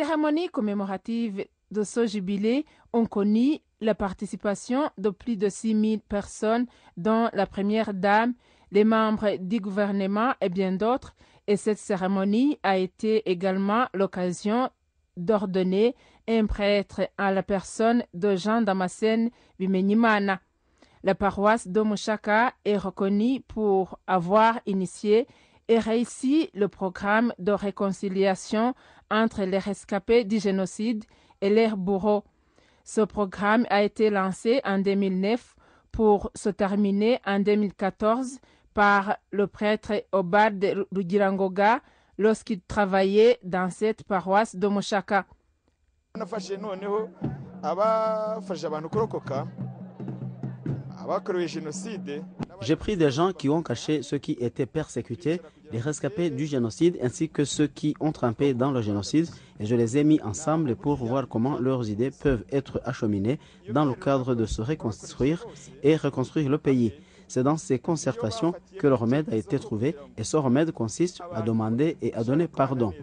cérémonies commémoratives de ce jubilé ont connu la participation de plus de 6000 personnes, dont la première dame, les membres du gouvernement et bien d'autres, et cette cérémonie a été également l'occasion d'ordonner un prêtre à la personne de Jean Damascène Bimenyimana. La paroisse de Mushaka est reconnue pour avoir initié et réussi le programme de réconciliation entre les rescapés du génocide et leurs bourreaux. Ce programme a été lancé en 2009 pour se terminer en 2014 par le prêtre Obad Rugirangoga lorsqu'il travaillait dans cette paroisse de Mushaka. J'ai pris des gens qui ont caché ceux qui étaient persécutés, les rescapés du génocide ainsi que ceux qui ont trempé dans le génocide et je les ai mis ensemble pour voir comment leurs idées peuvent être acheminées dans le cadre de se reconstruire et reconstruire le pays. C'est dans ces concertations que le remède a été trouvé et ce remède consiste à demander et à donner pardon.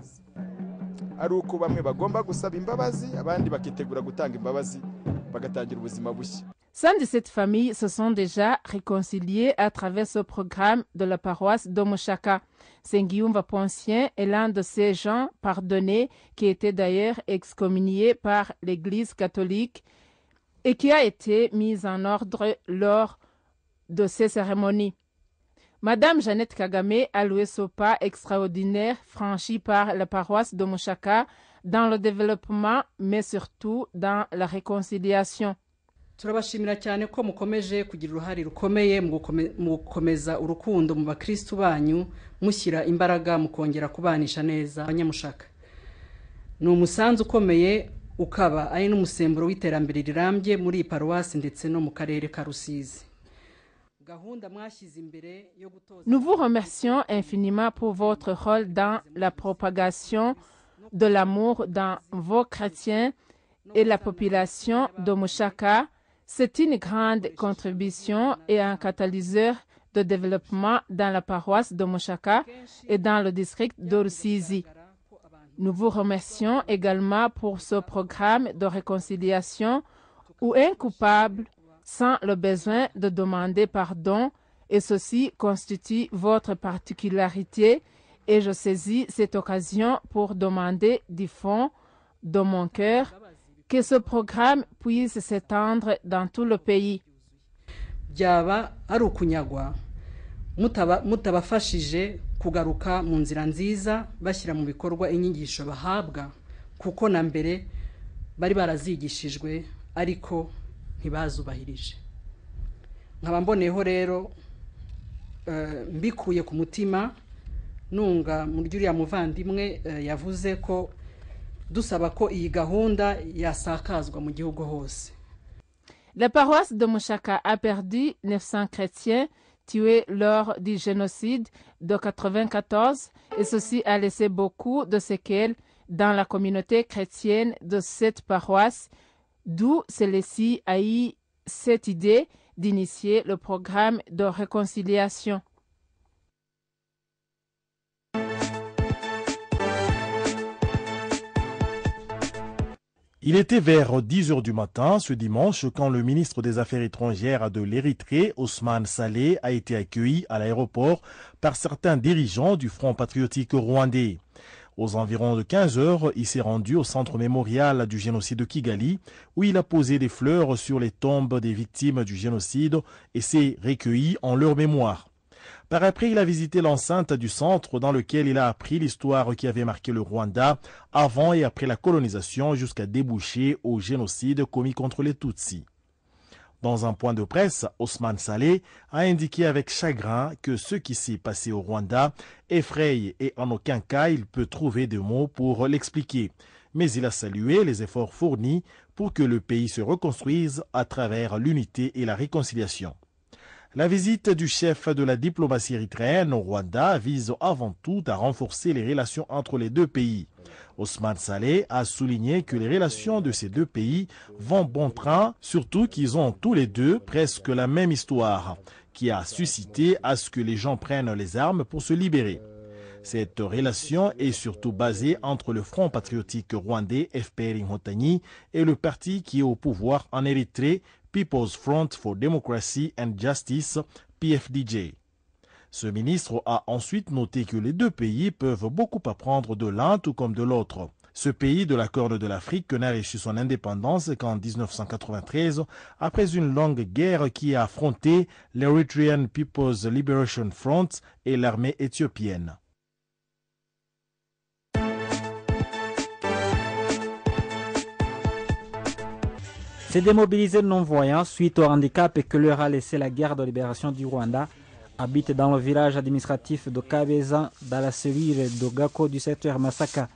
Cent de cette famille se sont déjà réconciliés à travers ce programme de la paroisse de Mushaka. Saint-Guillaume Poncien est l'un de ces gens pardonnés qui était d'ailleurs excommunié par l'Église catholique et qui a été mis en ordre lors de ces cérémonies. Madame Jeannette Kagame a loué ce pas extraordinaire franchi par la paroisse de Mushaka dans le développement, mais surtout dans la réconciliation. turabashimira cyane ko mukomeje kugira uruhare rukomeye mu gukomeza urukundo mu bakristo banyu mushyira imbaraga mu kongera kubanisha neza abanyamushaka. Ni umusanzu ukomeye ukaba ari n'umusemburo w'iterambere rirambye muri paruwasi ndetse no mu karere ka Rusizi. Nous vous remercions infiniment pour votre rôle dans la propagation de l'amour dans vos chrétiens et la population de Mushaka. C'est une grande contribution et un catalyseur de développement dans la paroisse de Mushaka et dans le district de Rusizi. Nous vous remercions également pour ce programme de réconciliation où un coupable sans le besoin de demander pardon, et ceci constitue votre particularité, et je saisis cette occasion pour demander du fond de mon cœur que ce programme puisse s'étendre dans tout le pays. Byaba ari ukunyagwa mutabafashije kugaruka mu nzira nziza bashyira mu bikorwa inyigisho bahabwa kuko na mbere bari barazigishijwe ariko ntibazubahirije. Nkaba mboneyeho rero mbikuye ku mutima nunga muri uriya muvandimwe yavuze ko dusaba ko iyi gahunda yasakazwa mu gihugu hose. La paroisse de Mushaka a perdu 900 chrétiens tués lors du génocide de 1994 et ceci a laissé beaucoup de séquelles dans la communauté chrétienne de cette paroisse, d'où celle-ci a eu cette idée d'initier le programme de réconciliation. Il était vers 10 heures du matin ce dimanche quand le ministre des Affaires étrangères de l'Érythrée, Ousmane Saleh, a été accueilli à l'aéroport par certains dirigeants du Front patriotique rwandais. Aux environs de 15 heures, il s'est rendu au centre mémorial du génocide de Kigali, où il a posé des fleurs sur les tombes des victimes du génocide et s'est recueilli en leur mémoire. Par après, il a visité l'enceinte du centre dans lequel il a appris l'histoire qui avait marqué le Rwanda avant et après la colonisation jusqu'à déboucher au génocide commis contre les Tutsis. Dans un point de presse, Ousmane Saleh a indiqué avec chagrin que ce qui s'est passé au Rwanda effraie et en aucun cas il peut trouver de mots pour l'expliquer. Mais il a salué les efforts fournis pour que le pays se reconstruise à travers l'unité et la réconciliation. La visite du chef de la diplomatie érythréenne au Rwanda vise avant tout à renforcer les relations entre les deux pays. Ousmane Saleh a souligné que les relations de ces deux pays vont bon train, surtout qu'ils ont tous les deux presque la même histoire, qui a suscité à ce que les gens prennent les armes pour se libérer. Cette relation est surtout basée entre le Front patriotique rwandais FPR Inkotanyi et le parti qui est au pouvoir en Érythrée, People's Front for Democracy and Justice, PFDJ. Ce ministre a ensuite noté que les deux pays peuvent beaucoup apprendre de l'un tout comme de l'autre. Ce pays de la Corne de l'Afrique n'a reçu son indépendance qu'en 1993, après une longue guerre qui a affronté l'Erythrean People's Liberation Front et l'armée éthiopienne. Ces démobilisés non-voyants, suite au handicap que leur a laissé la guerre de libération du Rwanda, habitent dans le village administratif de Kabeza, dans la cellule de Gako du secteur Masaka.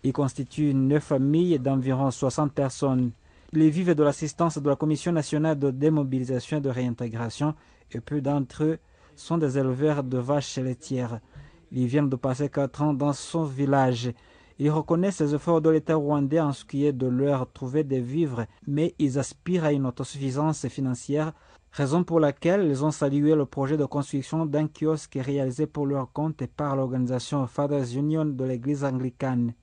Ils constituent 9 familles d'environ 60 personnes. Ils vivent de l'assistance de la Commission nationale de démobilisation et de réintégration et peu d'entre eux sont des éleveurs de vaches laitières. Ils viennent de passer 4 ans dans son village. Ils reconnaissent les efforts de l'État rwandais en ce qui est de leur trouver des vivres, mais ils aspirent à une autosuffisance financière, raison pour laquelle ils ont salué le projet de construction d'un kiosque réalisé pour leur compte par l'organisation Fathers Union de l'église anglicane.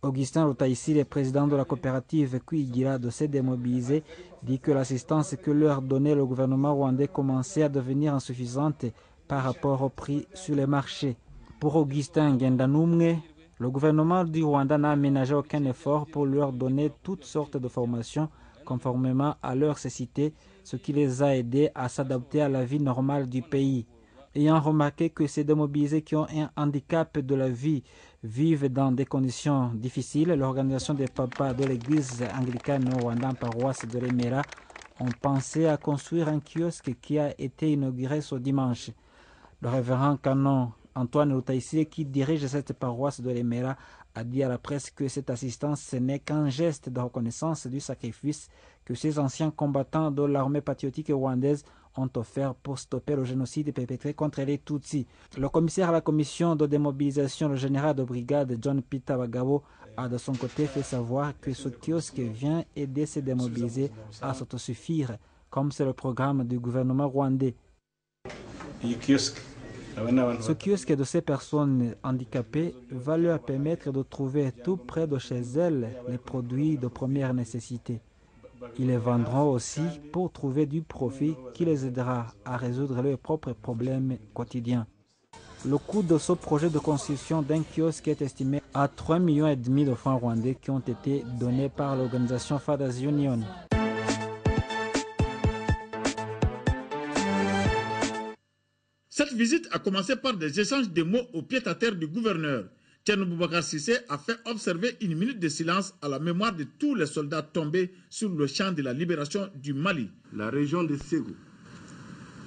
Augustin Rutaïsi, le président de la coopérative Kuigira de ces démobilisés, dit que l'assistance que leur donnait le gouvernement rwandais commençait à devenir insuffisante par rapport au prix sur les marchés. Pour Augustin Ngendanumwe, le gouvernement du Rwanda n'a aménagé aucun effort pour leur donner toutes sortes de formations conformément à leur cécité, ce qui les a aidés à s'adapter à la vie normale du pays. Ayant remarqué que ces démobilisés qui ont un handicap de la vie vivent dans des conditions difficiles, l'organisation des papas de l'église anglicane au Rwanda en paroisse de Remera ont pensé à construire un kiosque qui a été inauguré ce dimanche. Le révérend canon Antoine Rutaïsi, qui dirige cette paroisse de Remera, a dit à la presse que cette assistance ce n'est qu'un geste de reconnaissance du sacrifice que ces anciens combattants de l'armée patriotique rwandaise ont offert pour stopper le génocide perpétré contre les Tutsis. Le commissaire à la commission de démobilisation, le général de brigade John Peter Bagabo, a de son côté fait savoir que ce kiosque vient aider ces démobilisés à s'autosuffire, comme c'est le programme du gouvernement rwandais. Ce kiosque de ces personnes handicapées va leur permettre de trouver tout près de chez elles les produits de première nécessité. Ils les vendront aussi pour trouver du profit qui les aidera à résoudre leurs propres problèmes quotidiens. Le coût de ce projet de construction d'un kiosque est estimé à 3,5 millions de francs rwandais qui ont été donnés par l'organisation Fathers Union. Cette visite a commencé par des échanges de mots au pied-à-terre du gouverneur. Thierno Boubacar Cissé a fait observer une minute de silence à la mémoire de tous les soldats tombés sur le champ de la libération du Mali. La région de Ségou,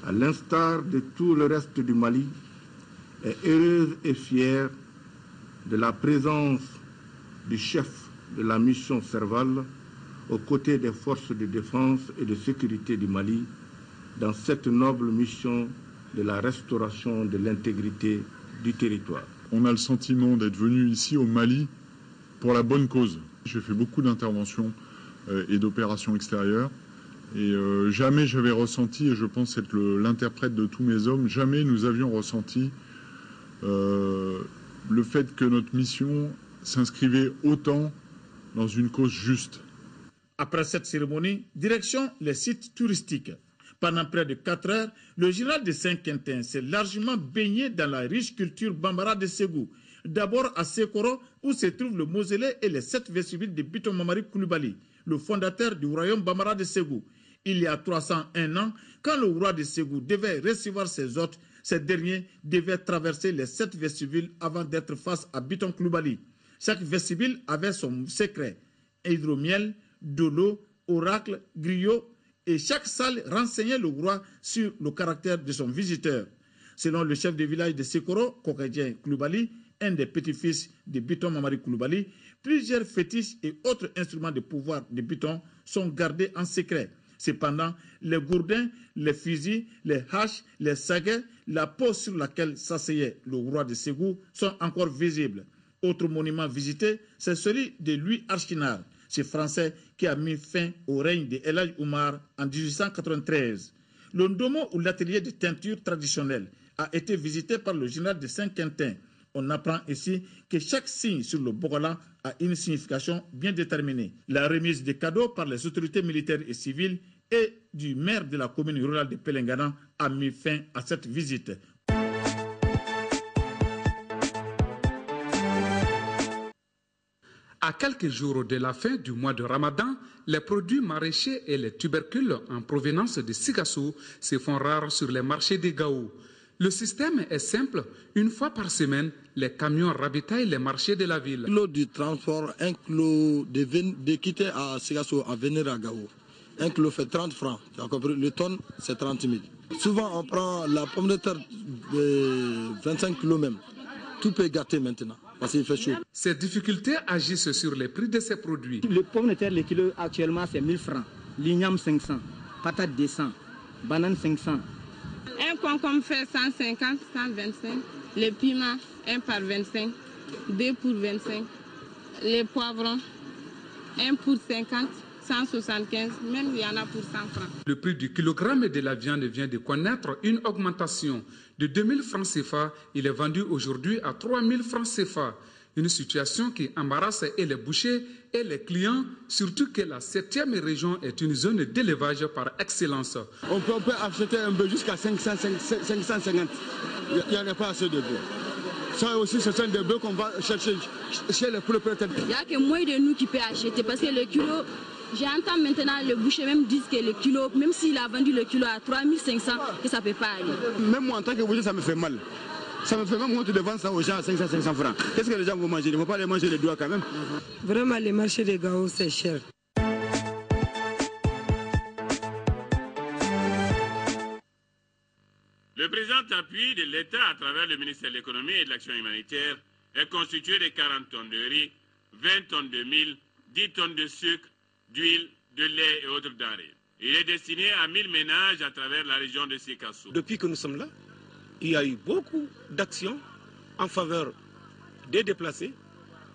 à l'instar de tout le reste du Mali, est heureuse et fière de la présence du chef de la mission Serval aux côtés des forces de défense et de sécurité du Mali dans cette noble mission de la restauration de l'intégrité du territoire. On a le sentiment d'être venu ici au Mali pour la bonne cause. J'ai fait beaucoup d'interventions et d'opérations extérieures et jamais j'avais ressenti, et je pense être l'interprète de tous mes hommes, jamais nous avions ressenti le fait que notre mission s'inscrivait autant dans une cause juste. Après cette cérémonie, direction les sites touristiques. Pendant près de 4 heures, le général de Saint-Quentin s'est largement baigné dans la riche culture bambara de Ségou. D'abord à Sekoro, où se trouve le mausolée et les 7 vestibules de Biton Mamari Koulibaly, le fondateur du royaume bambara de Ségou. Il y a 301 ans, quand le roi de Ségou devait recevoir ses hôtes, ces derniers devaient traverser les 7 vestibules avant d'être face à Biton Koulibaly. Chaque vestibule avait son secret. Hydromiel, dolo, oracle, griot, et chaque salle renseignait le roi sur le caractère de son visiteur. Selon le chef de village de Sekoro, Kokedien Koulibaly, un des petits-fils de Biton Mamari Koulibaly, plusieurs fétiches et autres instruments de pouvoir de Biton sont gardés en secret. Cependant, les gourdins, les fusils, les haches, les saguets, la peau sur laquelle s'asseyait le roi de Ségou sont encore visibles. Autre monument visité, c'est celui de Louis Archinard, ce Français qui a mis fin au règne de El Hadj Oumar en 1893. Le ndomo ou l'atelier de teinture traditionnelle a été visité par le général de Saint-Quentin. On apprend ici que chaque signe sur le Bogola a une signification bien déterminée. La remise des cadeaux par les autorités militaires et civiles et du maire de la commune rurale de Pelengana a mis fin à cette visite. À quelques jours de la fin du mois de Ramadan, les produits maraîchers et les tubercules en provenance de Sigassou se font rares sur les marchés des Gao. Le système est simple. Une fois par semaine, les camions ravitaillent les marchés de la ville. Un kilo du transport, un kilo de quitter à Sigassou à venir à Gao. Un kilo fait 30 francs. Le tonne, c'est 30 000. Souvent, on prend la pomme de terre de 25 kilos même. Tout peut gâter maintenant, parce qu'il fait chaud. Ces difficultés agissent sur les prix de ces produits. Le pomme de terre, le kilo actuellement, c'est 1000 francs. L'igname 500, patate 200, banane 500. Un concombre fait 150, 125. Les piments, 1 par 25. 2 pour 25. Les poivrons, 1 pour 50. 175, même il y en a pour 100 francs. Le prix du kilogramme de la viande vient de connaître une augmentation. De 2000 francs CFA, il est vendu aujourd'hui à 3000 francs CFA. Une situation qui embarrasse et les bouchers et les clients, surtout que la 7e région est une zone d'élevage par excellence. On peut acheter un bœuf jusqu'à 550. Il n'y a pas assez de bœufs. Ça aussi, ce sont des bœufs qu'on va chercher chez les propriétaires. Il n'y a que moins de nous qui peut acheter parce que le kilo, j'entends maintenant le boucher même disent que le kilo, même s'il a vendu le kilo à 3500, que ça ne peut pas aller. Même moi en tant que boucher, ça me fait mal. Ça me fait même honte de vendre ça aux gens à 500 francs. Qu'est-ce que les gens vont manger? Ils ne vont pas les manger les doigts quand même. Vraiment, les marchés de Gao, c'est cher. Le présent appui de l'État à travers le ministère de l'économie et de l'action humanitaire est constitué de 40 tonnes de riz, 20 tonnes de mil, 10 tonnes de sucre, d'huile, de lait et autres denrées. Il est destiné à 1000 ménages à travers la région de Sikasso. Depuis que nous sommes là, il y a eu beaucoup d'actions en faveur des déplacés,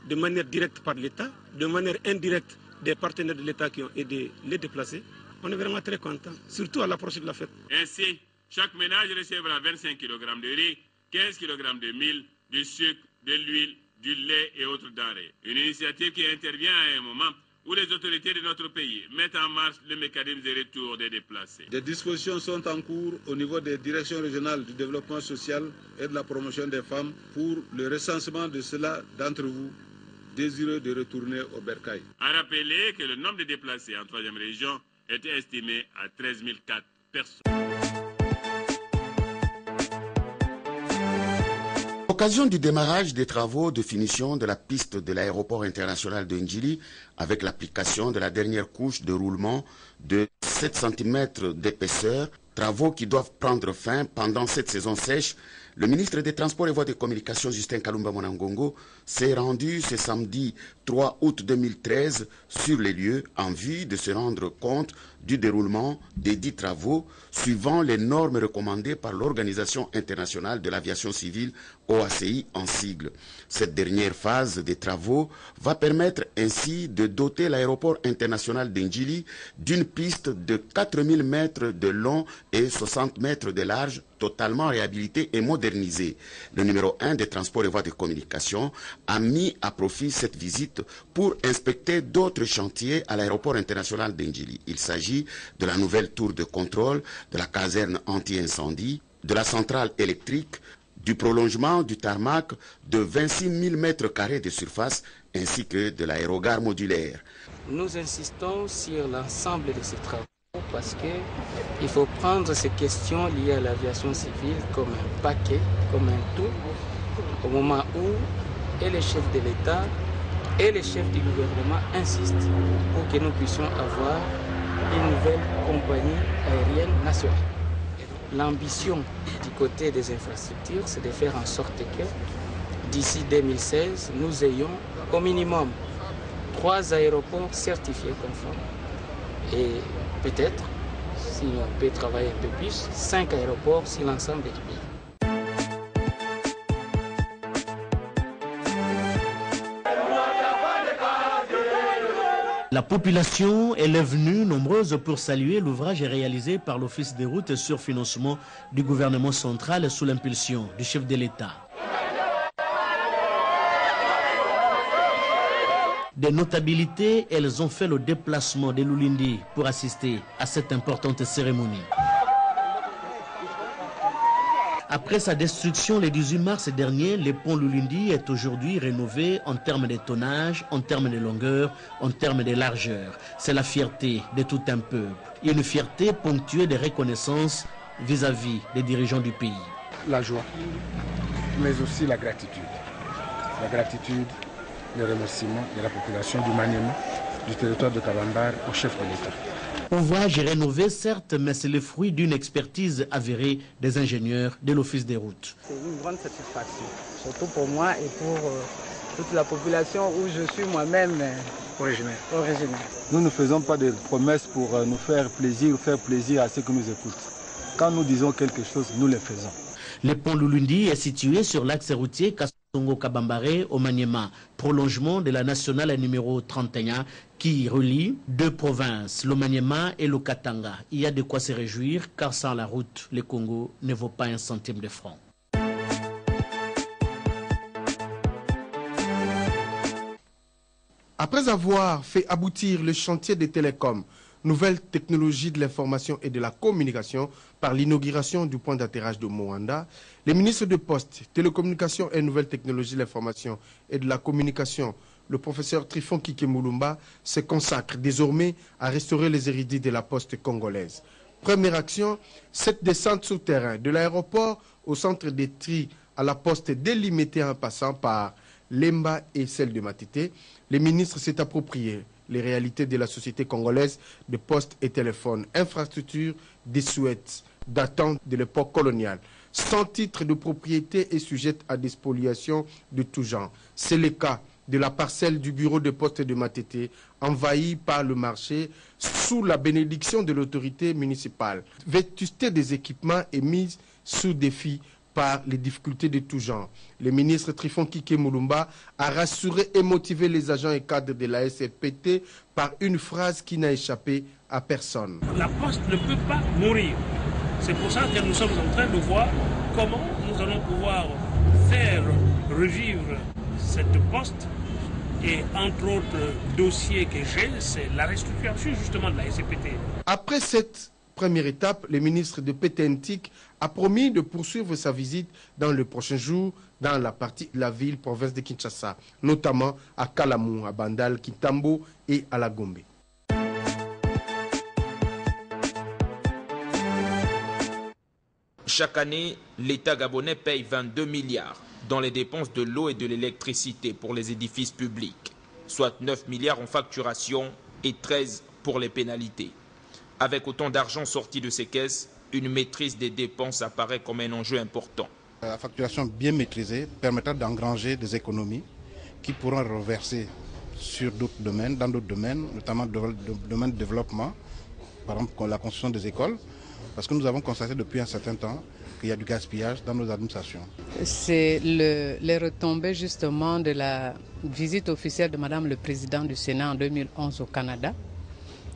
de manière directe par l'État, de manière indirecte des partenaires de l'État qui ont aidé les déplacés. On est vraiment très contents, surtout à l'approche de la fête. Ainsi, chaque ménage recevra 25 kg de riz, 15 kg de mil, du sucre, de l'huile, du lait et autres denrées. Une initiative qui intervient à un moment où les autorités de notre pays mettent en marche le mécanisme de retour des déplacés. Des dispositions sont en cours au niveau des directions régionales du développement social et de la promotion des femmes pour le recensement de ceux-là d'entre vous désireux de retourner au bercail. À rappeler que le nombre de déplacés en 3e région était estimé à 13 004 personnes. À l'occasion du démarrage des travaux de finition de la piste de l'aéroport international de Ndjili, avec l'application de la dernière couche de roulement de 7 cm d'épaisseur, travaux qui doivent prendre fin pendant cette saison sèche, le ministre des Transports et Voies de Communication, Justin Kalumba Monangongo, s'est rendu ce samedi 3 août 2013 sur les lieux en vue de se rendre compte du déroulement des dits travaux suivant les normes recommandées par l'Organisation internationale de l'aviation civile, OACI en sigle. Cette dernière phase des travaux va permettre ainsi de doter l'aéroport international d'Ndjili d'une piste de 4000 mètres de long et 60 mètres de large, totalement réhabilitée et modernisée. Le numéro 1 des Transports et Voies de Communication a mis à profit cette visite pour inspecter d'autres chantiers à l'aéroport international d'Ndjili. Il s'agit de la nouvelle tour de contrôle, de la caserne anti-incendie, de la centrale électrique, du prolongement du tarmac de 26 000 mètres carrés de surface ainsi que de l'aérogare modulaire. Nous insistons sur l'ensemble de ces travaux parce qu'il faut prendre ces questions liées à l'aviation civile comme un paquet, comme un tout, au moment où et les chefs de l'État et les chefs du gouvernement insistent pour que nous puissions avoir une nouvelle compagnie aérienne nationale. L'ambition du côté des infrastructures, c'est de faire en sorte que d'ici 2016, nous ayons au minimum 3 aéroports certifiés conformes et peut-être, si on peut travailler un peu plus, 5 aéroports sur l'ensemble du pays. La population est venue nombreuse pour saluer l'ouvrage réalisé par l'Office des routes sur financement du gouvernement central sous l'impulsion du chef de l'État. Des notabilités, elles ont fait le déplacement de Lulindi pour assister à cette importante cérémonie. Après sa destruction le 18 mars dernier, le pont Lulindi est aujourd'hui rénové en termes de tonnage, en termes de longueur, en termes de largeur. C'est la fierté de tout un peuple. Une fierté ponctuée de reconnaissance vis-à-vis des dirigeants du pays. La joie, mais aussi la gratitude. La gratitude, le remerciement de la population du Maniema, du territoire de Kabambar au chef de l'État. Ouvrage rénové, certes, mais c'est le fruit d'une expertise avérée des ingénieurs de l'Office des routes. C'est une grande satisfaction, surtout pour moi et pour toute la population où je suis moi-même originaire. Nous ne faisons pas de promesses pour nous faire plaisir ou faire plaisir à ceux qui nous écoutent. Quand nous disons quelque chose, nous le faisons. Le pont Lulundi est situé sur l'axe routier Kasongo-Kabambare au Maniema, prolongement de la nationale numéro 31 qui relie deux provinces, le Maniema et le Katanga. Il y a de quoi se réjouir car sans la route, le Congo ne vaut pas un centime de franc. Après avoir fait aboutir le chantier des télécoms, nouvelles technologies de l'information et de la communication par l'inauguration du point d'atterrage de Moanda, les ministres de Postes, Télécommunications et Nouvelles Technologies de l'information et de la communication, le professeur Trifon Kikemulumba, se consacre désormais à restaurer les érudits de la poste congolaise. Première action, cette descente souterraine de l'aéroport au centre des tri à la poste délimitée en passant par Lemba et celle de Matité. Les ministres s'est approprié les réalités de la société congolaise de postes et téléphones, infrastructures désuètes datant de l'époque coloniale, sans titre de propriété et sujettes à des spoliations de tout genre. C'est le cas de la parcelle du bureau de poste de Matete, envahie par le marché sous la bénédiction de l'autorité municipale. Vétusté des équipements est mise sous défi par les difficultés de tout genre. Le ministre Trifon Kikemulumba a rassuré et motivé les agents et cadres de la SFPT par une phrase qui n'a échappé à personne. La poste ne peut pas mourir. C'est pour ça que nous sommes en train de voir comment nous allons pouvoir faire revivre cette poste. Et entre autres dossiers que j'ai, c'est la restructuration justement de la SFPT. Après cette première étape, le ministre de PTNTIC a promis de poursuivre sa visite dans les prochains jours dans la partie de la ville, province de Kinshasa, notamment à Kalamou, à Bandal, Kitambo et à la Gombe. Chaque année, l'État gabonais paye 22 milliards dans les dépenses de l'eau et de l'électricité pour les édifices publics, soit 9 milliards en facturation et 13 pour les pénalités. Avec autant d'argent sorti de ces caisses, une maîtrise des dépenses apparaît comme un enjeu important. La facturation bien maîtrisée permettra d'engranger des économies qui pourront reverser sur d'autres domaines, dans d'autres domaines, notamment le domaine de développement, par exemple la construction des écoles, parce que nous avons constaté depuis un certain temps qu'il y a du gaspillage dans nos administrations. C'est les retombées justement de la visite officielle de Madame le Président du Sénat en 2011 au Canada.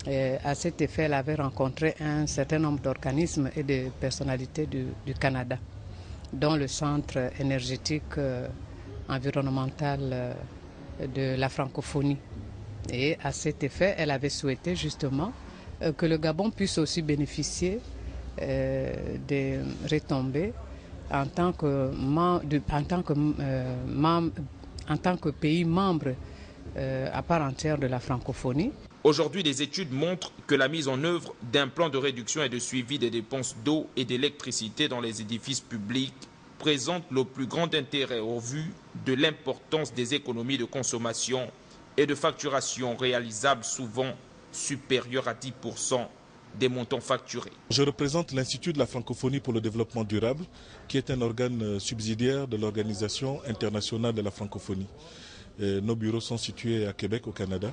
Et à cet effet, elle avait rencontré un certain nombre d'organismes et de personnalités du Canada, dont le Centre énergétique environnemental de la francophonie. Et à cet effet, elle avait souhaité justement que le Gabon puisse aussi bénéficier des retombées en tant que pays membre à part entière de la francophonie. Aujourd'hui, des études montrent que la mise en œuvre d'un plan de réduction et de suivi des dépenses d'eau et d'électricité dans les édifices publics présente le plus grand intérêt au vu de l'importance des économies de consommation et de facturation réalisables souvent supérieures à 10% des montants facturés. Je représente l'Institut de la francophonie pour le développement durable, qui est un organe subsidiaire de l'Organisation internationale de la francophonie. Nos bureaux sont situés à Québec, au Canada,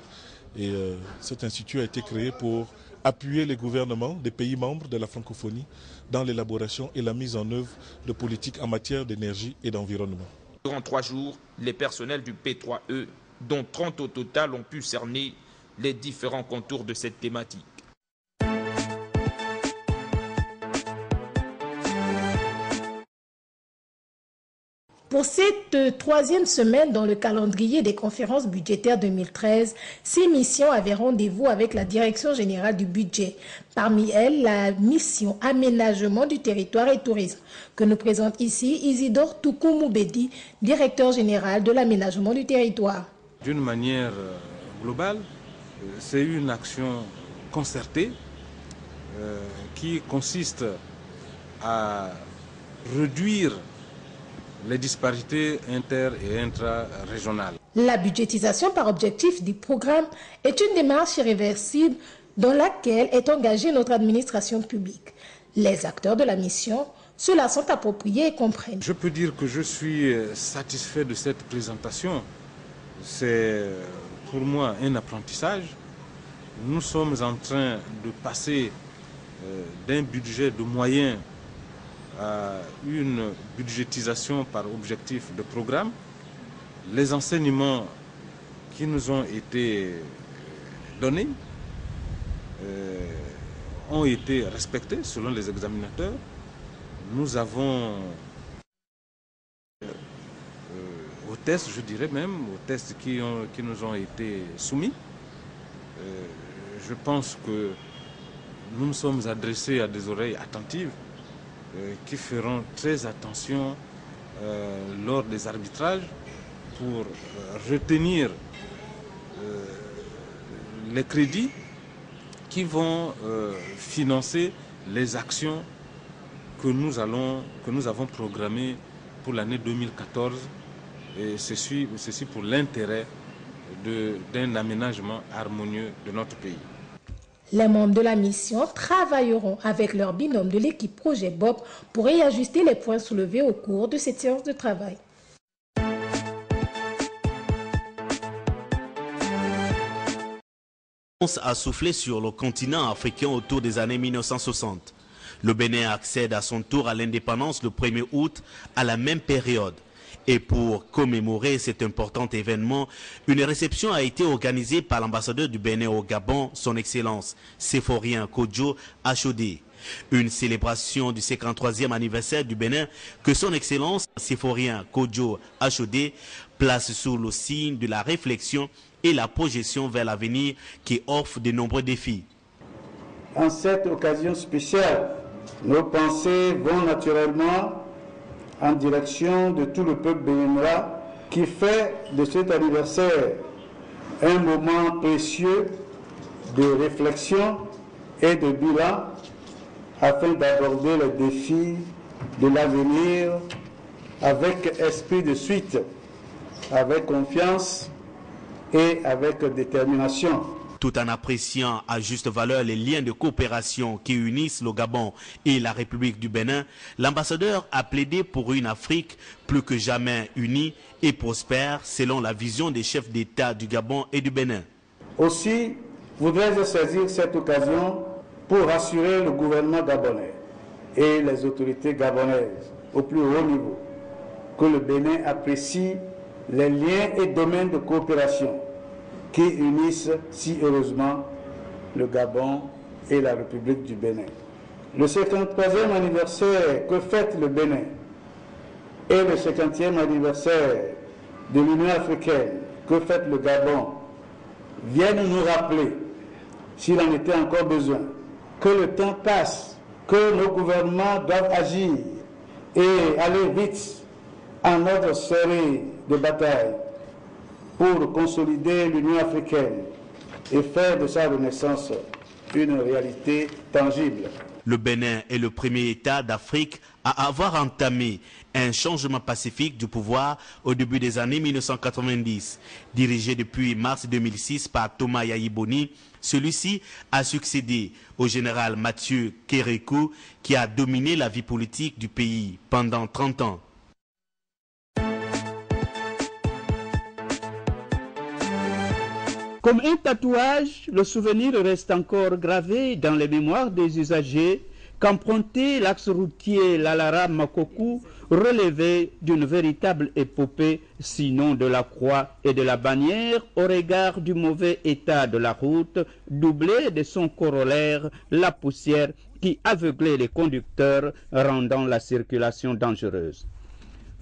et cet institut a été créé pour appuyer les gouvernements des pays membres de la francophonie dans l'élaboration et la mise en œuvre de politiques en matière d'énergie et d'environnement. Durant 3 jours, les personnels du P3E, dont 30 au total, ont pu cerner les différents contours de cette thématique. Pour cette troisième semaine dans le calendrier des conférences budgétaires 2013, 6 missions avaient rendez-vous avec la Direction générale du budget. Parmi elles, la mission Aménagement du territoire et tourisme, que nous présente ici Isidore Toukoumou-Bedi, directeur général de l'aménagement du territoire. D'une manière globale, c'est une action concertée qui consiste à réduire les disparités inter- et intra-régionales. La budgétisation par objectif du programme est une démarche irréversible dans laquelle est engagée notre administration publique. Les acteurs de la mission se la sont appropriés et comprennent. Je peux dire que je suis satisfait de cette présentation. C'est pour moi un apprentissage. Nous sommes en train de passer d'un budget de moyens à une budgétisation par objectif de programme. Les enseignements qui nous ont été donnés ont été respectés selon les examinateurs. Nous avons aux tests, je dirais même, aux tests qui nous ont été soumis, je pense que nous nous sommes adressés à des oreilles attentives qui feront très attention lors des arbitrages pour retenir les crédits qui vont financer les actions que nous avons programmées pour l'année 2014, et ceci pour l'intérêt d'un aménagement harmonieux de notre pays. Les membres de la mission travailleront avec leur binôme de l'équipe Projet Bob pour réajuster les points soulevés au cours de cette séance de travail. A soufflé sur le continent africain autour des années 1960. Le Bénin accède à son tour à l'indépendance le 1er août à la même période. Et pour commémorer cet important événement, une réception a été organisée par l'ambassadeur du Bénin au Gabon, son Excellence Séphorien Kodjo Achodé. Une célébration du 53e anniversaire du Bénin que son Excellence Séphorien Kodjo Achodé place sous le signe de la réflexion et la projection vers l'avenir qui offre de nombreux défis. En cette occasion spéciale, nos pensées vont naturellement en direction de tout le peuple béninois qui fait de cet anniversaire un moment précieux de réflexion et de bilan afin d'aborder les défis de l'avenir avec esprit de suite, avec confiance et avec détermination. Tout en appréciant à juste valeur les liens de coopération qui unissent le Gabon et la République du Bénin, l'ambassadeur a plaidé pour une Afrique plus que jamais unie et prospère selon la vision des chefs d'État du Gabon et du Bénin. Aussi, voudrais-je saisir cette occasion pour rassurer le gouvernement gabonais et les autorités gabonaises au plus haut niveau que le Bénin apprécie les liens et domaines de coopération qui unissent si heureusement le Gabon et la République du Bénin. Le 53e anniversaire que fête le Bénin et le 50e anniversaire de l'Union africaine que fête le Gabon viennent nous rappeler, s'il en était encore besoin, que le temps passe, que nos gouvernements doivent agir et aller vite en notre série de bataille pour consolider l'Union africaine et faire de sa renaissance une réalité tangible. Le Bénin est le premier État d'Afrique à avoir entamé un changement pacifique du pouvoir au début des années 1990. Dirigé depuis mars 2006 par Thomas Yayi-Boni, celui-ci a succédé au général Mathieu Kérékou qui a dominé la vie politique du pays pendant 30 ans. Comme un tatouage, le souvenir reste encore gravé dans les mémoires des usagers qu'emprunter l'axe routier Lalara-Makokou relevait d'une véritable épopée, sinon de la croix et de la bannière, au regard du mauvais état de la route, doublé de son corollaire, la poussière qui aveuglait les conducteurs, rendant la circulation dangereuse.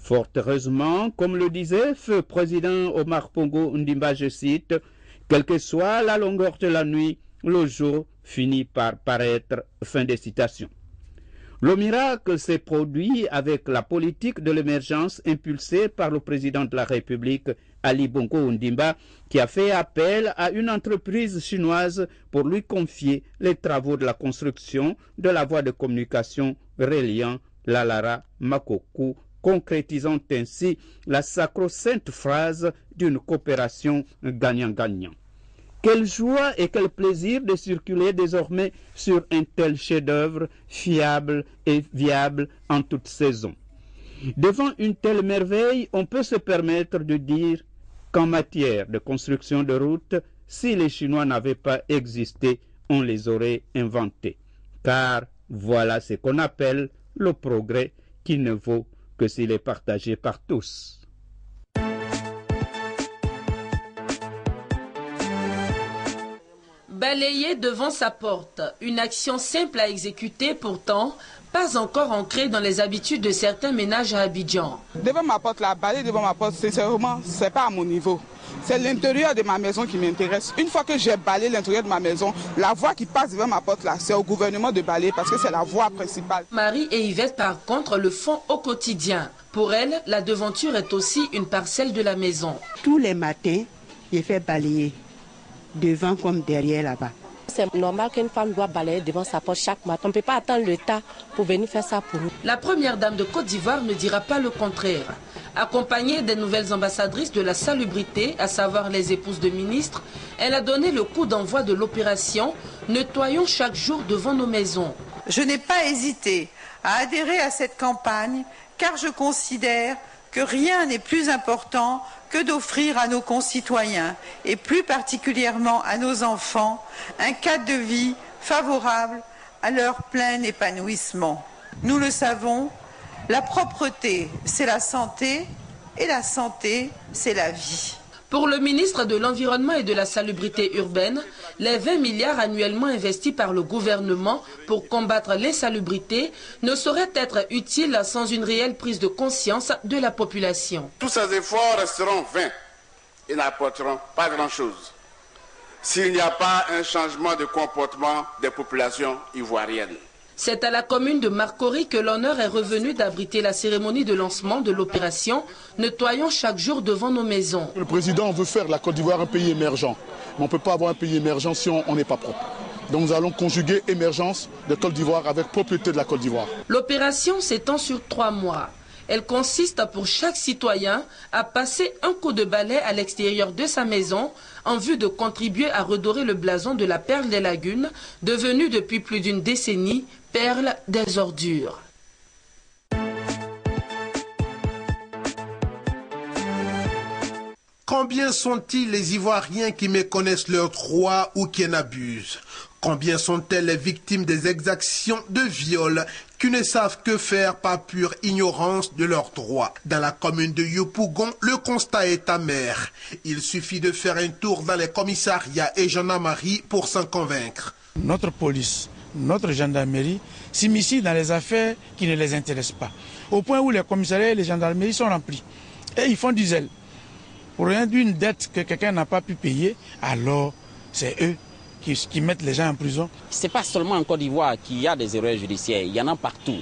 Fort heureusement, comme le disait feu président Omar Bongo Ondimba, je cite, « Quelle que soit la longueur de la nuit, le jour finit par paraître ». Fin de citation. Le miracle s'est produit avec la politique de l'émergence impulsée par le président de la République, Ali Bongo Ondimba, qui a fait appel à une entreprise chinoise pour lui confier les travaux de la construction de la voie de communication reliant Lalara Makokou, concrétisant ainsi la sacro-sainte phrase d'une coopération gagnant-gagnant. Quelle joie et quel plaisir de circuler désormais sur un tel chef-d'œuvre fiable et viable en toute saison. Devant une telle merveille, on peut se permettre de dire qu'en matière de construction de routes, si les Chinois n'avaient pas existé, on les aurait inventés. Car voilà ce qu'on appelle le progrès qui ne vaut que s'il est partagé par tous. Balayer devant sa porte, une action simple à exécuter, pourtant pas encore ancrée dans les habitudes de certains ménages à Abidjan. Devant ma porte, là, balayer devant ma porte, sincèrement, c'est pas à mon niveau. C'est l'intérieur de ma maison qui m'intéresse. Une fois que j'ai balayé l'intérieur de ma maison, la voie qui passe devant ma porte, là, c'est au gouvernement de balayer parce que c'est la voie principale. Marie et Yvette, par contre, le font au quotidien. Pour elles, la devanture est aussi une parcelle de la maison. Tous les matins, je fais balayer. Devant comme derrière là-bas. C'est normal qu'une femme doit balayer devant sa porte chaque matin. On ne peut pas attendre le temps pour venir faire ça pour nous. La première dame de Côte d'Ivoire ne dira pas le contraire. Accompagnée des nouvelles ambassadrices de la salubrité, à savoir les épouses de ministres, elle a donné le coup d'envoi de l'opération « Nettoyons chaque jour devant nos maisons ». Je n'ai pas hésité à adhérer à cette campagne car je considère que rien n'est plus important que d'offrir à nos concitoyens, et plus particulièrement à nos enfants, un cadre de vie favorable à leur plein épanouissement. Nous le savons, la propreté, c'est la santé, et la santé, c'est la vie. Pour le ministre de l'Environnement et de la Salubrité urbaine, les 20 milliards annuellement investis par le gouvernement pour combattre l'insalubrité ne sauraient être utiles sans une réelle prise de conscience de la population. Tous ces efforts resteront vains et n'apporteront pas grand-chose s'il n'y a pas un changement de comportement des populations ivoiriennes. C'est à la commune de Marcory que l'honneur est revenu d'abriter la cérémonie de lancement de l'opération « Nettoyons chaque jour devant nos maisons ». Le président veut faire la Côte d'Ivoire un pays émergent, mais on ne peut pas avoir un pays émergent si on n'est pas propre. Donc nous allons conjuguer émergence de Côte d'Ivoire avec propreté de la Côte d'Ivoire. L'opération s'étend sur 3 mois. Elle consiste pour chaque citoyen à passer un coup de balai à l'extérieur de sa maison en vue de contribuer à redorer le blason de la perle des lagunes, devenue depuis plus d'une décennie perle des ordures. Combien sont-ils les Ivoiriens qui méconnaissent leurs droits ou qui en abusent? Combien sont-elles les victimes des exactions de viol qui ne savent que faire par pure ignorance de leurs droits? Dans la commune de Yopougon, le constat est amer. Il suffit de faire un tour dans les commissariats et gendarmeries pour s'en convaincre. Notre police, notre gendarmerie s'immiscent dans les affaires qui ne les intéressent pas. Au point où les commissariats et les gendarmeries sont remplis. Et ils font du zèle. Pour rien d'une dette que quelqu'un n'a pas pu payer, alors c'est eux qui mettent les gens en prison. Ce n'est pas seulement en Côte d'Ivoire qu'il y a des erreurs judiciaires, il y en a partout.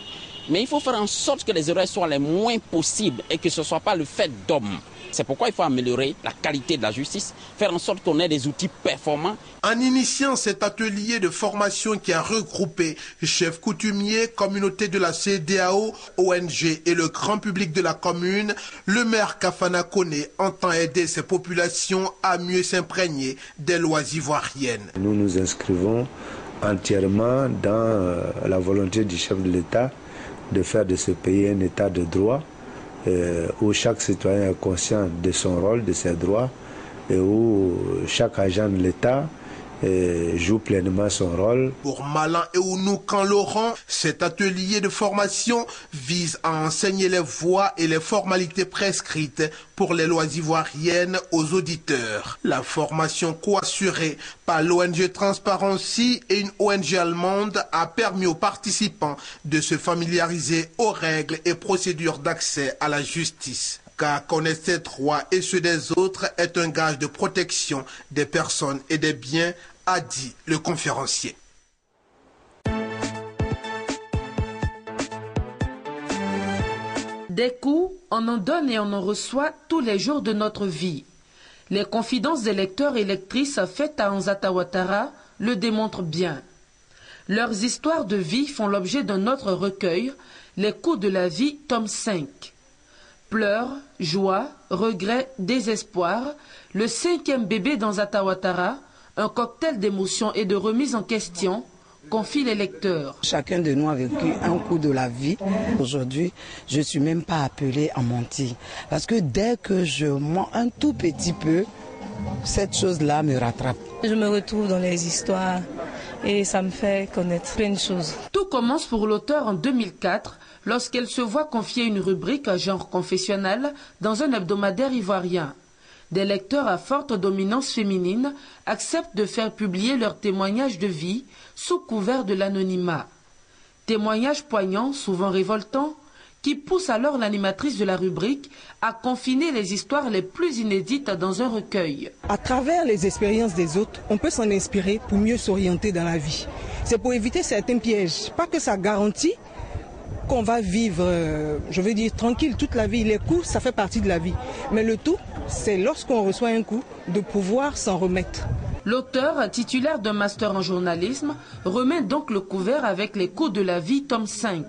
Mais il faut faire en sorte que les erreurs soient les moins possibles et que ce ne soit pas le fait d'hommes. C'est pourquoi il faut améliorer la qualité de la justice, faire en sorte qu'on ait des outils performants. En initiant cet atelier de formation qui a regroupé chefs coutumiers, communauté de la CEDEAO, ONG et le grand public de la commune, le maire Kafana Koné entend aider ces populations à mieux s'imprégner des lois ivoiriennes. Nous nous inscrivons entièrement dans la volonté du chef de l'État de faire de ce pays un État de droit, où chaque citoyen est conscient de son rôle, de ses droits, et où chaque agent de l'État joue pleinement son rôle. Pour Malan et Ounoukan Laurent, cet atelier de formation vise à enseigner les voies et les formalités prescrites pour les lois ivoiriennes aux auditeurs. La formation co-assurée par l'ONG Transparency et une ONG allemande a permis aux participants de se familiariser aux règles et procédures d'accès à la justice. Car connaître ses droits et ceux des autres est un gage de protection des personnes et des biens, a dit le conférencier. Des coups, on en donne et on en reçoit tous les jours de notre vie. Les confidences des lecteurs et lectrices faites à Anzata Ouattara le démontrent bien. Leurs histoires de vie font l'objet d'un autre recueil, Les coups de la vie, tome 5. Pleurs, joie, regrets, désespoir, le 5e bébé d'Anzata Ouattara, un cocktail d'émotions et de remise en question, confie les lecteurs. Chacun de nous a vécu un coup de la vie. Aujourd'hui, je ne suis même pas appelée à mentir. Parce que dès que je mens un tout petit peu, cette chose-là me rattrape. Je me retrouve dans les histoires et ça me fait connaître plein de choses. Tout commence pour l'auteur en 2004, lorsqu'elle se voit confier une rubrique à genre confessionnel dans un hebdomadaire ivoirien. Des lecteurs à forte dominance féminine acceptent de faire publier leurs témoignages de vie sous couvert de l'anonymat. Témoignages poignants, souvent révoltants, qui poussent alors l'animatrice de la rubrique à confiner les histoires les plus inédites dans un recueil. À travers les expériences des autres, on peut s'en inspirer pour mieux s'orienter dans la vie. C'est pour éviter certains pièges. Pas que ça garantit qu'on va vivre, je veux dire, tranquille toute la vie. Les coups, ça fait partie de la vie. Mais le tout, c'est lorsqu'on reçoit un coup, de pouvoir s'en remettre. L'auteur, titulaire d'un master en journalisme, remet donc le couvert avec Les coups de la vie, tome 5.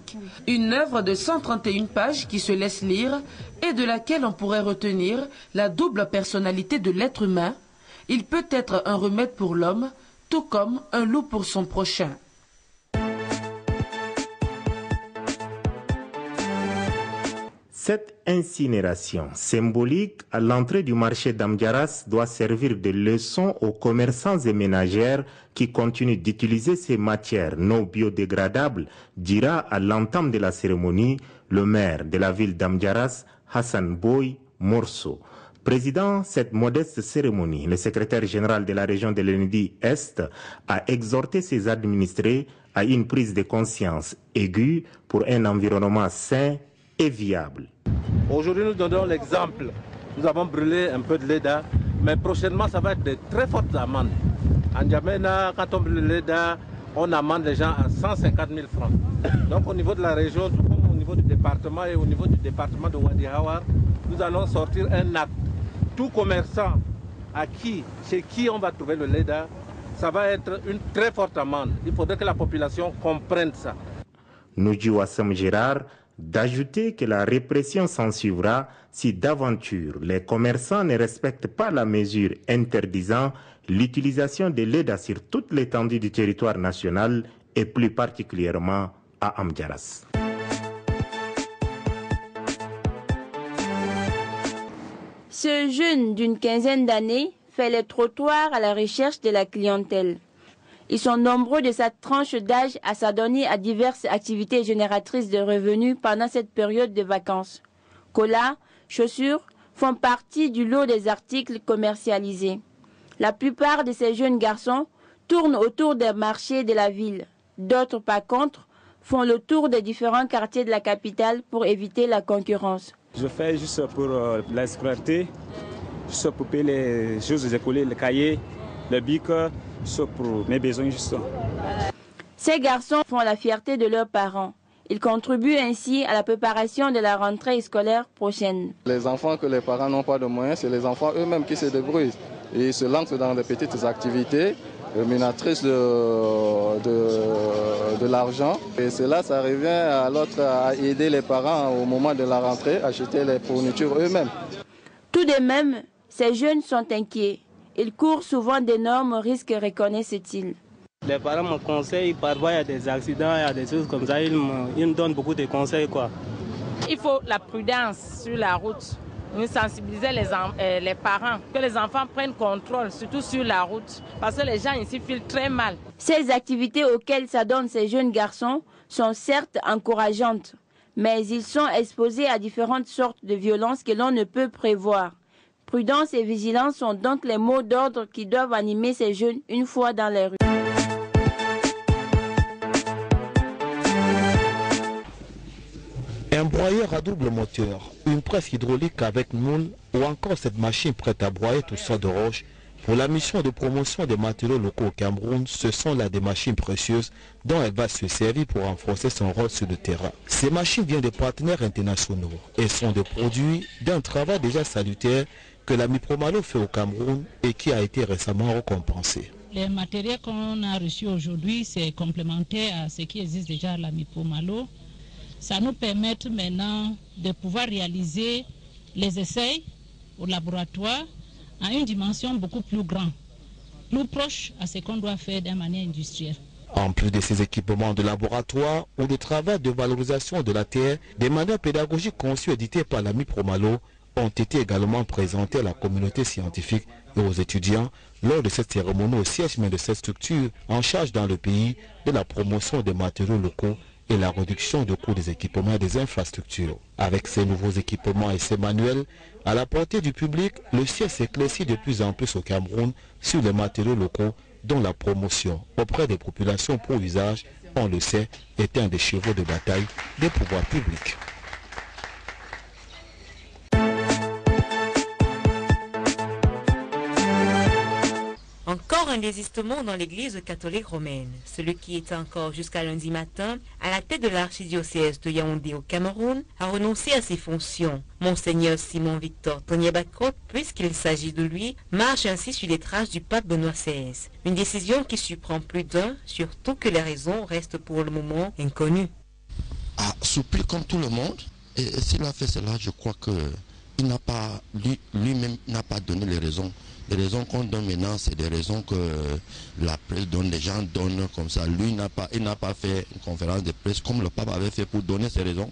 Une œuvre de 131 pages qui se laisse lire et de laquelle on pourrait retenir la double personnalité de l'être humain. Il peut être un remède pour l'homme, tout comme un loup pour son prochain. Cette incinération symbolique à l'entrée du marché d'Amdiaras doit servir de leçon aux commerçants et ménagères qui continuent d'utiliser ces matières non biodégradables, dira à l'entame de la cérémonie le maire de la ville d'Amdiaras, Hassan Boy Morceau. Président cette modeste cérémonie, le secrétaire général de la région de l'Endi-Est a exhorté ses administrés à une prise de conscience aiguë pour un environnement sain et viable. Aujourd'hui, nous donnons l'exemple. Nous avons brûlé un peu de Leda, mais prochainement, ça va être de très fortes amendes. En N'Djamena, quand on brûle Leda, on amende les gens à 150 000 francs. Donc, au niveau de la région, tout comme au niveau du département et au niveau du département de Wadi Hawar, nous allons sortir un acte. Tout commerçant chez qui on va trouver le Leda, ça va être une très forte amende. Il faudrait que la population comprenne ça. Noudji Wassam Gérard d'ajouter que la répression s'en suivra si d'aventure les commerçants ne respectent pas la mesure interdisant l'utilisation de l'EDA sur toute l'étendue du territoire national et plus particulièrement à Amdiaras. Ce jeune d'une quinzaine d'années fait les trottoirs à la recherche de la clientèle. Ils sont nombreux de sa tranche d'âge à s'adonner à diverses activités génératrices de revenus pendant cette période de vacances. Colas, chaussures font partie du lot des articles commercialisés. La plupart de ces jeunes garçons tournent autour des marchés de la ville. D'autres, par contre, font le tour des différents quartiers de la capitale pour éviter la concurrence. Je fais juste pour la sécurité, juste pour payer les choses des écoliers, les cahiers, les bics, pour mes besoins juste. Ces garçons font la fierté de leurs parents. Ils contribuent ainsi à la préparation de la rentrée scolaire prochaine. Les enfants que les parents n'ont pas de moyens, c'est les enfants eux-mêmes qui se débrouillent. Ils se lancent dans des petites activités rémunératrices de l'argent. Et cela, ça revient à l'autre à aider les parents au moment de la rentrée, à acheter les fournitures eux-mêmes. Tout de même, ces jeunes sont inquiets. Ils courent souvent d'énormes risques, reconnaissent-ils. Les parents me conseillent, parfois il y a des accidents, il y a des choses comme ça, ils me donnent beaucoup de conseils, quoi. Il faut la prudence sur la route. Nous sensibilisons les parents, que les enfants prennent contrôle, surtout sur la route, parce que les gens ici filent très mal. Ces activités auxquelles s'adonnent ces jeunes garçons sont certes encourageantes, mais ils sont exposés à différentes sortes de violences que l'on ne peut prévoir. Prudence et vigilance sont donc les mots d'ordre qui doivent animer ces jeunes une fois dans les rues. Un broyeur à double moteur, une presse hydraulique avec moule ou encore cette machine prête à broyer tout ça de roche. Pour la mission de promotion des matériaux locaux au Cameroun, ce sont là des machines précieuses dont elle va se servir pour renforcer son rôle sur le terrain. Ces machines viennent de partenaires internationaux et sont des produits d'un travail déjà salutaire que la Mipromalo fait au Cameroun et qui a été récemment récompensé. Les matériaux qu'on a reçus aujourd'hui, c'est complémentaire à ce qui existe déjà à la Mipromalo. Ça nous permet maintenant de pouvoir réaliser les essais au laboratoire à une dimension beaucoup plus grande, plus proche à ce qu'on doit faire d'une manière industrielle. En plus de ces équipements de laboratoire ou de travail de valorisation de la terre, des manuels pédagogiques conçus et édités par la Mipromalo ont été également présentés à la communauté scientifique et aux étudiants lors de cette cérémonie au siège même de cette structure en charge dans le pays de la promotion des matériaux locaux et la réduction du coût des équipements et des infrastructures. Avec ces nouveaux équipements et ces manuels, à la portée du public, le ciel s'éclaircit de plus en plus au Cameroun sur les matériaux locaux dont la promotion auprès des populations pour usage, on le sait, est un des chevaux de bataille des pouvoirs publics. Encore un désistement dans l'église catholique romaine. Celui qui était encore jusqu'à lundi matin à la tête de l'archidiocèse de Yaoundé au Cameroun a renoncé à ses fonctions. Monseigneur Simon Victor Tonyebakot, puisqu'il s'agit de lui, marche ainsi sur les traces du pape Benoît XVI. Une décision qui surprend plus d'un, surtout que les raisons restent pour le moment inconnues. Soupli comme tout le monde, et s'il a fait cela, je crois que il n'a pas, lui-même n'a pas donné les raisons. Les raisons qu'on donne maintenant, c'est des raisons que la presse donne, les gens donnent comme ça. Lui, il n'a pas fait une conférence de presse comme le pape avait fait pour donner ses raisons.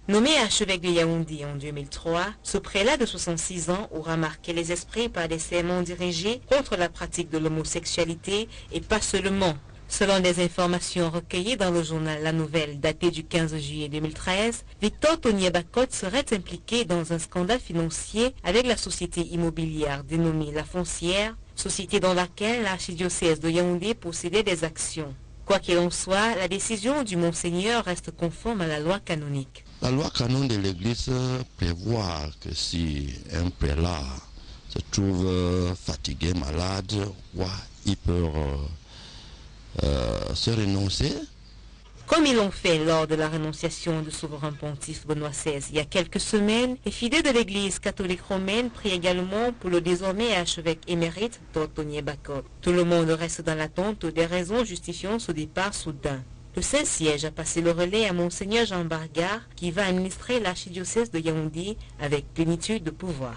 Nommé archevêque de Yaoundé en 2003, ce prélat de 66 ans aura marqué les esprits par des sermons dirigés contre la pratique de l'homosexualité et pas seulement. Selon des informations recueillies dans le journal La Nouvelle daté du 15 juillet 2013, Victor Tonyebakot serait impliqué dans un scandale financier avec la société immobilière dénommée La Foncière, société dans laquelle l'archidiocèse de Yaoundé possédait des actions. Quoi qu'il en soit, la décision du Monseigneur reste conforme à la loi canonique. La loi canon de l'Église prévoit que si un prélat se trouve fatigué, malade, il peut se renoncer. Comme ils l'ont fait lors de la renonciation du souverain pontife Benoît XVI il y a quelques semaines, les fidèles de l'église catholique romaine prient également pour le désormais archevêque émérite Tonyebakot. Tout le monde reste dans l'attente des raisons justifiant ce départ soudain. Le Saint-Siège a passé le relais à Monseigneur Jean Bargard qui va administrer l'archidiocèse de Yaoundé avec plénitude de pouvoir.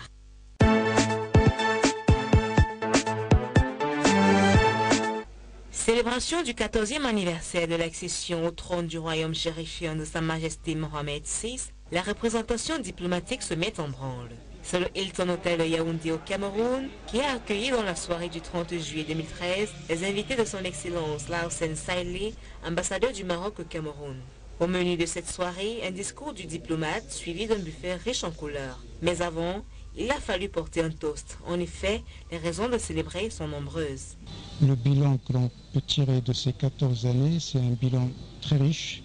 Célébration du 14e anniversaire de l'accession au trône du royaume chérifien de Sa Majesté Mohamed VI, la représentation diplomatique se met en branle. C'est le Hilton Hotel de Yaoundé au Cameroun qui a accueilli dans la soirée du 30 juillet 2013 les invités de son Excellence Larsen Sailé, ambassadeur du Maroc au Cameroun. Au menu de cette soirée, un discours du diplomate suivi d'un buffet riche en couleurs. Mais avant, il a fallu porter un toast. En effet, les raisons de célébrer sont nombreuses. Le bilan que l'on peut tirer de ces 14 années, c'est un bilan très riche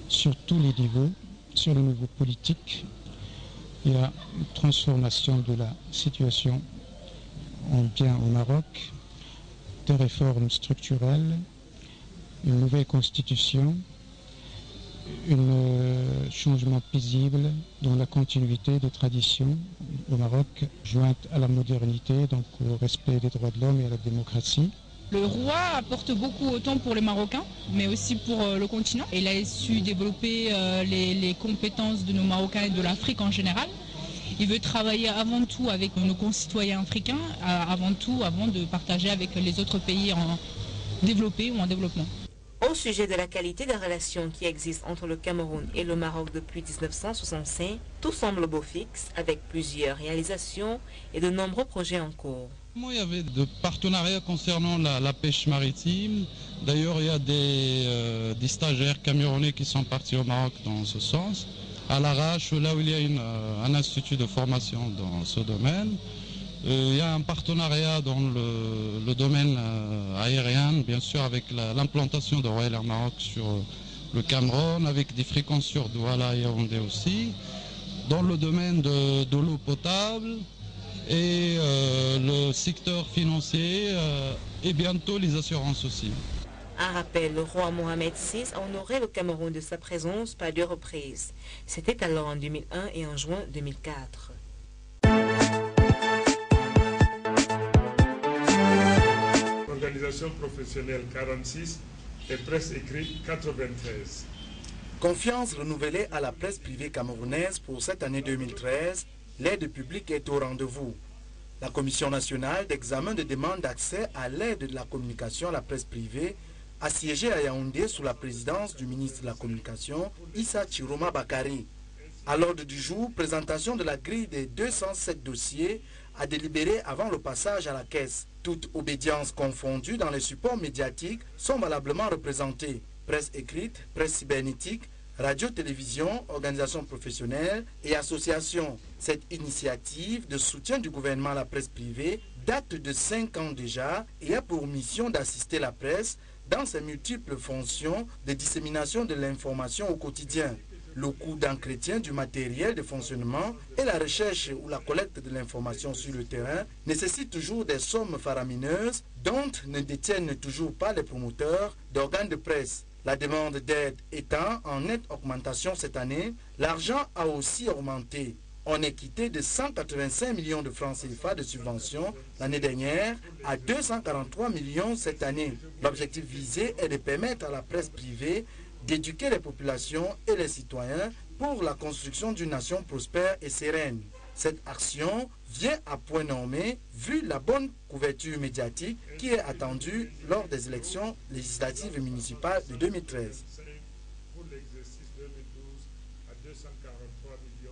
sur tous les niveaux, sur le niveau politique. Il y a une transformation de la situation en bien au Maroc, des réformes structurelles, une nouvelle constitution, un changement paisible dans la continuité des traditions au Maroc, jointe à la modernité, donc au respect des droits de l'homme et à la démocratie. Le roi apporte beaucoup autant pour les Marocains, mais aussi pour le continent. Il a su développer les compétences de nos Marocains et de l'Afrique en général. Il veut travailler avant tout avec nos concitoyens africains, avant de partager avec les autres pays en développés ou en développement. Au sujet de la qualité des relations qui existent entre le Cameroun et le Maroc depuis 1965, tout semble beau fixe, avec plusieurs réalisations et de nombreux projets en cours. Il y avait des partenariats concernant la pêche maritime. D'ailleurs, il y a des stagiaires camerounais qui sont partis au Maroc dans ce sens. À l'Arrache, là où il y a un institut de formation dans ce domaine. Il y a un partenariat dans le domaine aérien, bien sûr, avec l'implantation de Royal Air Maroc sur le Cameroun, avec des fréquences sur Douala et Yaoundé aussi. Dans le domaine de l'eau potable et le secteur financier et bientôt les assurances aussi. Un rappel, le roi Mohamed VI a honoré le Cameroun de sa présence par 2 reprises. C'était alors en 2001 et en juin 2004. Organisation professionnelle 46 et presse écrite 93. Confiance renouvelée à la presse privée camerounaise pour cette année 2013, l'aide publique est au rendez-vous. La Commission nationale d'examen de demande d'accès à l'aide de la communication à la presse privée a siégé à Yaoundé sous la présidence du ministre de la Communication, Issa Chiroma Bakari. À l'ordre du jour, présentation de la grille des 207 dossiers à délibérer avant le passage à la caisse. Toutes obédiences confondues dans les supports médiatiques sont valablement représentées. Presse écrite, presse cybernétique, radio-télévision, organisations professionnelles et associations. Cette initiative de soutien du gouvernement à la presse privée date de 5 ans déjà et a pour mission d'assister la presse dans ses multiples fonctions de dissémination de l'information au quotidien. Le coût d'entretien du matériel de fonctionnement et la recherche ou la collecte de l'information sur le terrain nécessitent toujours des sommes faramineuses dont ne détiennent toujours pas les promoteurs d'organes de presse. La demande d'aide étant en nette augmentation cette année, l'argent a aussi augmenté. On est quitté de 185 millions de francs CFA de subventions l'année dernière à 243 millions cette année. L'objectif visé est de permettre à la presse privée d'éduquer les populations et les citoyens pour la construction d'une nation prospère et sereine. Cette action vient à point nommé vu la bonne couverture médiatique qui est attendue lors des élections législatives et municipales de 2013. Pour l'exercice 2012 à 243 millions.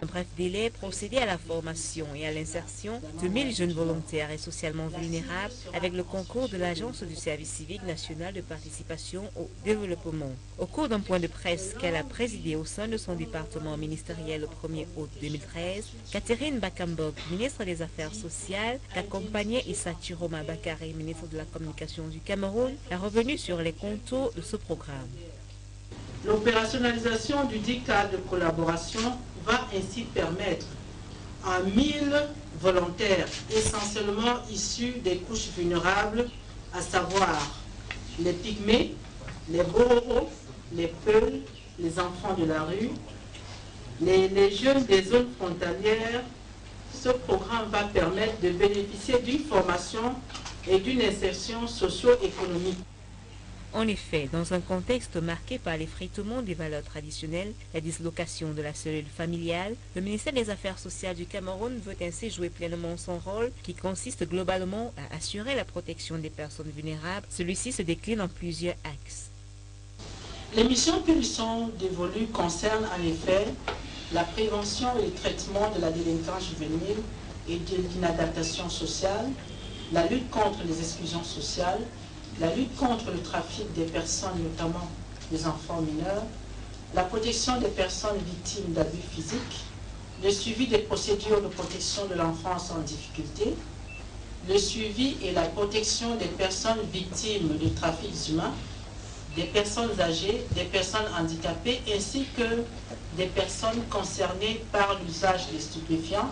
Bref délai, procéder à la formation et à l'insertion de 1000 jeunes volontaires et socialement vulnérables avec le concours de l'Agence du service civique national de participation au développement. Au cours d'un point de presse qu'elle a présidé au sein de son département ministériel le 1er août 2013, Catherine Bakambok, ministre des Affaires sociales, qu'accompagnait Issa Chiroma Bakari, ministre de la Communication du Cameroun, est revenue sur les contours de ce programme. L'opérationnalisation du dit cadre de collaboration va ainsi permettre à 1000 volontaires essentiellement issus des couches vulnérables, à savoir les pygmées, les bororo, les peuls, les enfants de la rue, les jeunes des zones frontalières. Ce programme va permettre de bénéficier d'une formation et d'une insertion socio-économique. En effet, dans un contexte marqué par l'effritement des valeurs traditionnelles, la dislocation de la cellule familiale, le ministère des Affaires sociales du Cameroun veut ainsi jouer pleinement son rôle qui consiste globalement à assurer la protection des personnes vulnérables. Celui-ci se décline en plusieurs axes. Les missions qui lui sont dévolues concernent en effet la prévention et le traitement de la délinquance juvénile et de l'inadaptation sociale, la lutte contre les exclusions sociales, la lutte contre le trafic des personnes, notamment des enfants mineurs, la protection des personnes victimes d'abus physiques, le suivi des procédures de protection de l'enfance en difficulté, le suivi et la protection des personnes victimes de trafics humains, des personnes âgées, des personnes handicapées, ainsi que des personnes concernées par l'usage des stupéfiants.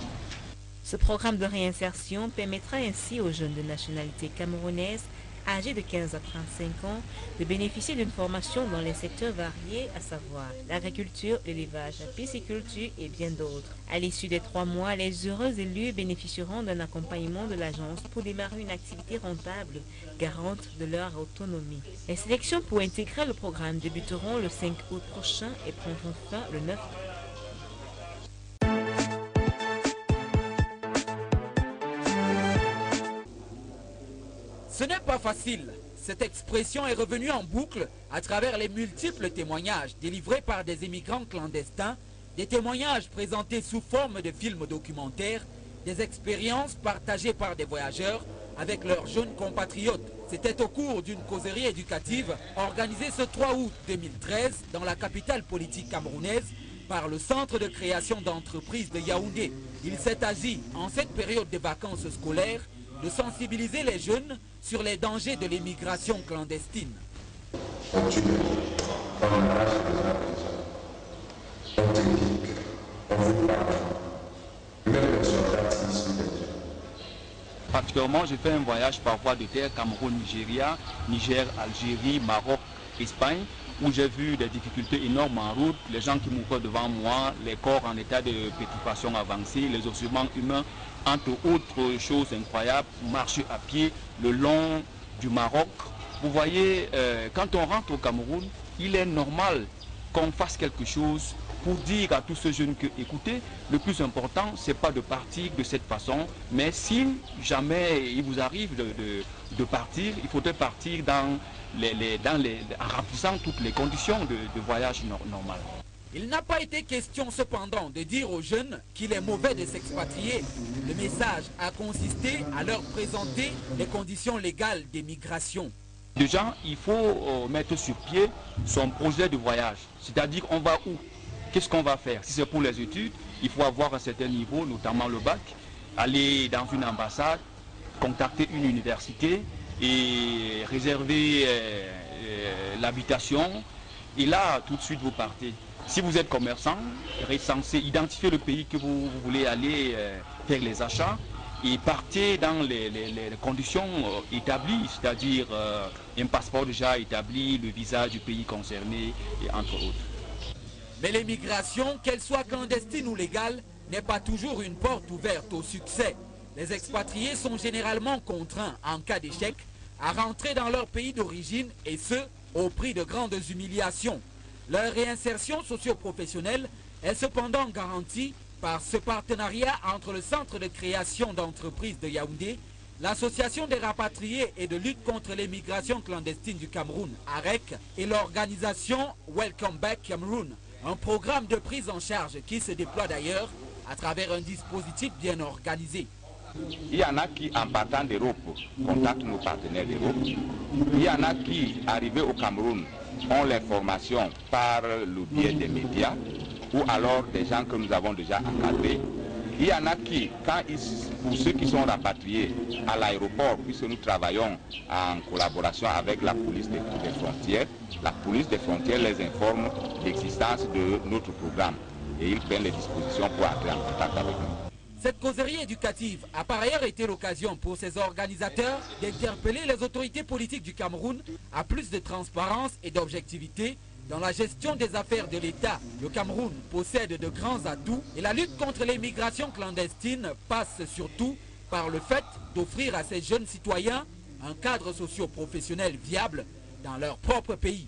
Ce programme de réinsertion permettra ainsi aux jeunes de nationalité camerounaise âgés de 15 à 35 ans de bénéficier d'une formation dans les secteurs variés, à savoir l'agriculture, l'élevage, la pisciculture et bien d'autres. À l'issue des 3 mois, les heureux élus bénéficieront d'un accompagnement de l'agence pour démarrer une activité rentable, garante de leur autonomie. Les sélections pour intégrer le programme débuteront le 5 août prochain et prendront fin le 9 août. Ce n'est pas facile. Cette expression est revenue en boucle à travers les multiples témoignages délivrés par des immigrants clandestins, des témoignages présentés sous forme de films documentaires, des expériences partagées par des voyageurs avec leurs jeunes compatriotes. C'était au cours d'une causerie éducative organisée ce 3 août 2013 dans la capitale politique camerounaise par le Centre de création d'entreprises de Yaoundé. Il s'est agi, en cette période de vacances scolaires, de sensibiliser les jeunes sur les dangers de l'immigration clandestine. Particulièrement, j'ai fait un voyage par voie de terre Cameroun, Nigeria, Niger, Algérie, Maroc, Espagne, où j'ai vu des difficultés énormes en route, les gens qui mouraient devant moi, les corps en état de pétrification avancée, les ossements humains, entre autres choses incroyables, marcher à pied le long du Maroc. Vous voyez, quand on rentre au Cameroun, il est normal qu'on fasse quelque chose pour dire à tous ces jeunes que, écoutez, le plus important, c'est pas de partir de cette façon, mais si jamais il vous arrive de partir, il faudrait partir en remplissant toutes les conditions de voyage normal. Il n'a pas été question cependant de dire aux jeunes qu'il est mauvais de s'expatrier. Le message a consisté à leur présenter les conditions légales d'émigration. Déjà, il faut mettre sur pied son projet de voyage, c'est-à-dire on va où? Qu'est-ce qu'on va faire? Si c'est pour les études, il faut avoir un certain niveau, notamment le bac, aller dans une ambassade, contacter une université et réserver l'habitation. Et là, tout de suite, vous partez. Si vous êtes commerçant, recensez, identifiez le pays que vous voulez aller faire les achats et partez dans les conditions établies, c'est-à-dire un passeport déjà établi, le visa du pays concerné, et entre autres. Mais l'immigration, qu'elle soit clandestine ou légale, n'est pas toujours une porte ouverte au succès. Les expatriés sont généralement contraints, en cas d'échec, à rentrer dans leur pays d'origine, et ce, au prix de grandes humiliations. Leur réinsertion socio-professionnelle est cependant garantie par ce partenariat entre le Centre de création d'entreprises de Yaoundé, l'Association des rapatriés et de lutte contre l'immigration clandestine du Cameroun, AREC, et l'organisation Welcome Back Cameroun, un programme de prise en charge qui se déploie d'ailleurs à travers un dispositif bien organisé. Il y en a qui, en partant d'Europe, contactent nos partenaires d'Europe. Il y en a qui, arrivés au Cameroun, ont l'information par le biais des médias ou alors des gens que nous avons déjà encadrés. Il y en a qui, pour ceux qui sont rapatriés à l'aéroport, puisque nous travaillons en collaboration avec la police des frontières, la police des frontières les informe de l'existence de notre programme et ils prennent les dispositions pour entrer en contact avec nous. Cette causerie éducative a par ailleurs été l'occasion pour ses organisateurs d'interpeller les autorités politiques du Cameroun à plus de transparence et d'objectivité dans la gestion des affaires de l'État. Le Cameroun possède de grands atouts et la lutte contre l'immigration clandestine passe surtout par le fait d'offrir à ces jeunes citoyens un cadre socio-professionnel viable dans leur propre pays.